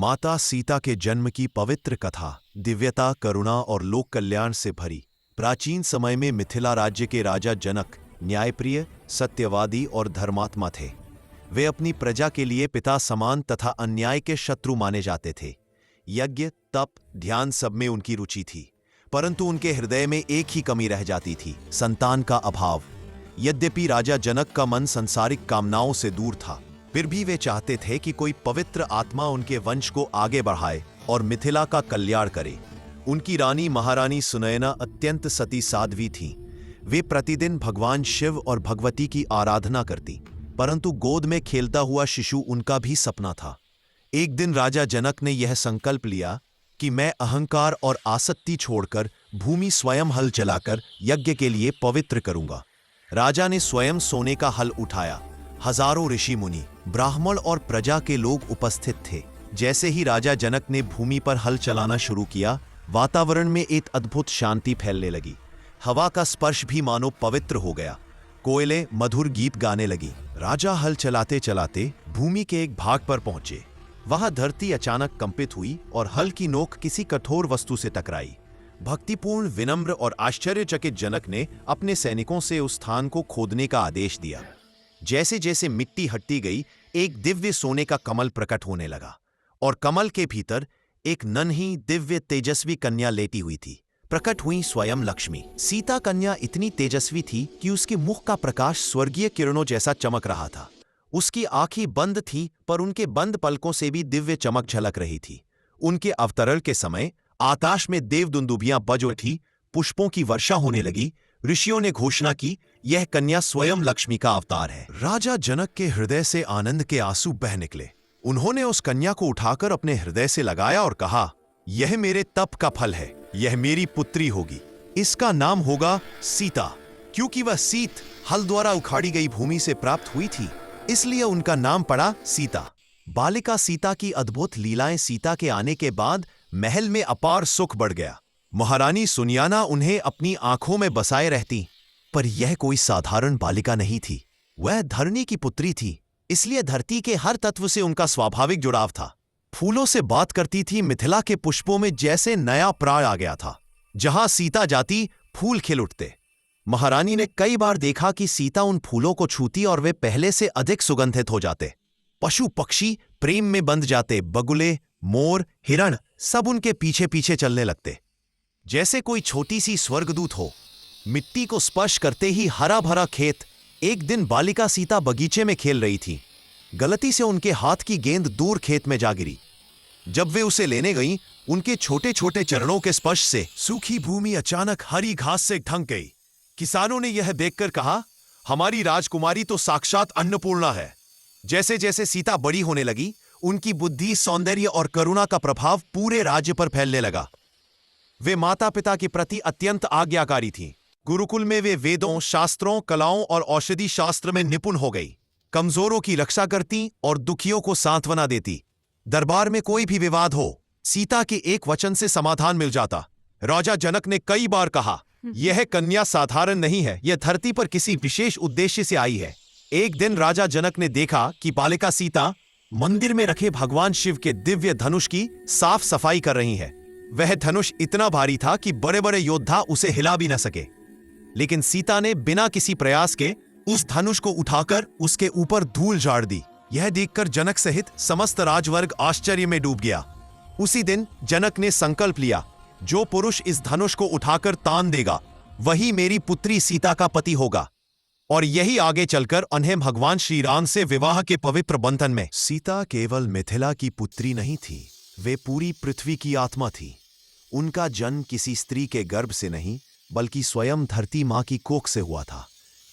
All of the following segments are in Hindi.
माता सीता के जन्म की पवित्र कथा दिव्यता, करुणा और लोक कल्याण से भरी। प्राचीन समय में मिथिला राज्य के राजा जनक न्यायप्रिय, सत्यवादी और धर्मात्मा थे। वे अपनी प्रजा के लिए पिता समान तथा अन्याय के शत्रु माने जाते थे। यज्ञ, तप, ध्यान सब में उनकी रुचि थी, परंतु उनके हृदय में एक ही कमी रह जाती थी, संतान का अभाव। यद्यपि राजा जनक का मन सांसारिक कामनाओं से दूर था, फिर भी वे चाहते थे कि कोई पवित्र आत्मा उनके वंश को आगे बढ़ाए और मिथिला का कल्याण करे। उनकी रानी महारानी सुनयना अत्यंत सती साध्वी थीं। वे प्रतिदिन भगवान शिव और भगवती की आराधना करती, परंतु गोद में खेलता हुआ शिशु उनका भी सपना था। एक दिन राजा जनक ने यह संकल्प लिया कि मैं अहंकार और आसक्ति छोड़कर भूमि स्वयं हल चलाकर यज्ञ के लिए पवित्र करूंगा। राजा ने स्वयं सोने का हल उठाया। हजारों ऋषि मुनि, ब्राह्मण और प्रजा के लोग उपस्थित थे। जैसे ही राजा जनक ने भूमि पर हल चलाना शुरू किया, वातावरण में एक अद्भुत शांति फैलने लगी। हवा का स्पर्श भी मानो पवित्र हो गया। कोयले मधुर गीत गाने लगी। राजा हल चलाते चलाते भूमि के एक भाग पर पहुंचे। वहां धरती अचानक कंपित हुई और हल की नोक किसी कठोर वस्तु से टकराई। भक्तिपूर्ण, विनम्र और आश्चर्यचकित जनक ने अपने सैनिकों से उस स्थान को खोदने का आदेश दिया। जैसे जैसे मिट्टी हटती गई, एक दिव्य सोने का कमल प्रकट होने लगा और कमल के भीतर एक नन्ही दिव्य तेजस्वी कन्या लेटी हुई थी। प्रकट हुई स्वयं लक्ष्मी। सीता कन्या इतनी तेजस्वी थी कि उसके मुख का प्रकाश स्वर्गीय किरणों जैसा चमक रहा था। उसकी आंखें बंद थीं, पर उनके बंद पलकों से भी दिव्य चमक झलक रही थी। उनके अवतरण के समय आकाश में देव दुंदुभियां बज उठी, पुष्पों की वर्षा होने लगी। ऋषियों ने घोषणा की, यह कन्या स्वयं लक्ष्मी का अवतार है। राजा जनक के हृदय से आनंद के आंसू बह निकले। उन्होंने उस कन्या को उठाकर अपने हृदय से लगाया और कहा, यह मेरे तप का फल है। यह मेरी पुत्री होगी। इसका नाम होगा सीता। क्योंकि वह सीत हल द्वारा उखाड़ी गई भूमि से प्राप्त हुई थी, इसलिए उनका नाम पड़ा सीता। बालिका सीता की अद्भुत लीलाएं सीता के आने के बाद महल में अपार सुख बढ़ गया। महारानी सुनयना उन्हें अपनी आंखों में बसाए रहती। पर यह कोई साधारण बालिका नहीं थी। वह धरणी की पुत्री थी, इसलिए धरती के हर तत्व से उनका स्वाभाविक जुड़ाव था। फूलों से बात करती थी। मिथिला के पुष्पों में जैसे नया प्राण आ गया था। जहां सीता जाती, फूल खिल उठते। महारानी ने कई बार देखा कि सीता उन फूलों को छूती और वे पहले से अधिक सुगंधित हो जाते। पशु पक्षी प्रेम में बंध जाते। बगुले, मोर, हिरण सब उनके पीछे पीछे चलने लगते, जैसे कोई छोटी सी स्वर्गदूत हो। मिट्टी को स्पर्श करते ही हरा भरा खेत। एक दिन बालिका सीता बगीचे में खेल रही थी। गलती से उनके हाथ की गेंद दूर खेत में जा गिरी। जब वे उसे लेने गईं, उनके छोटे छोटे चरणों के स्पर्श से सूखी भूमि अचानक हरी घास से ढंक गई। किसानों ने यह देखकर कहा, हमारी राजकुमारी तो साक्षात अन्नपूर्णा है। जैसे जैसे सीता बड़ी होने लगी, उनकी बुद्धि, सौंदर्य और करुणा का प्रभाव पूरे राज्य पर फैलने लगा। वे माता पिता के प्रति अत्यंत आज्ञाकारी थीं। गुरुकुल में वे वेदों, शास्त्रों, कलाओं और औषधि शास्त्र में निपुण हो गई। कमजोरों की रक्षा करती और दुखियों को सांत्वना देती। दरबार में कोई भी विवाद हो, सीता के एक वचन से समाधान मिल जाता। राजा जनक ने कई बार कहा, यह कन्या साधारण नहीं है, यह धरती पर किसी विशेष उद्देश्य से आई है। एक दिन राजा जनक ने देखा कि बालिका सीता मंदिर में रखे भगवान शिव के दिव्य धनुष की साफ सफाई कर रही है। वह धनुष इतना भारी था कि बड़े बड़े योद्धा उसे हिला भी न सके, लेकिन सीता ने बिना किसी प्रयास के उस धनुष को उठाकर उसके ऊपर धूल झाड़ दी। यह देखकर जनक सहित समस्त राजवर्ग आश्चर्य में डूब गया। उसी दिन जनक ने संकल्प लिया, जो पुरुष इस धनुष को उठाकर तान देगा, वही मेरी पुत्री सीता का पति होगा। और यही आगे चलकर उन्हें भगवान श्री राम से विवाह के पवित्र बंधन में। सीता केवल मिथिला की पुत्री नहीं थी, वे पूरी पृथ्वी की आत्मा थी। उनका जन्म किसी स्त्री के गर्भ से नहीं, बल्कि स्वयं धरती मां की कोख से हुआ था।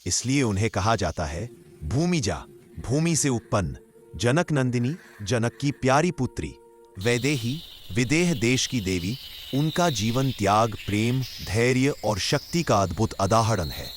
इसलिए उन्हें कहा जाता है, भूमिजा, भूमि से उत्पन्न, जनक नंदिनी, जनक की प्यारी पुत्री, वैदेही, विदेह देश की देवी। उनका जीवन त्याग, प्रेम, धैर्य और शक्ति का अद्भुत उदाहरण है।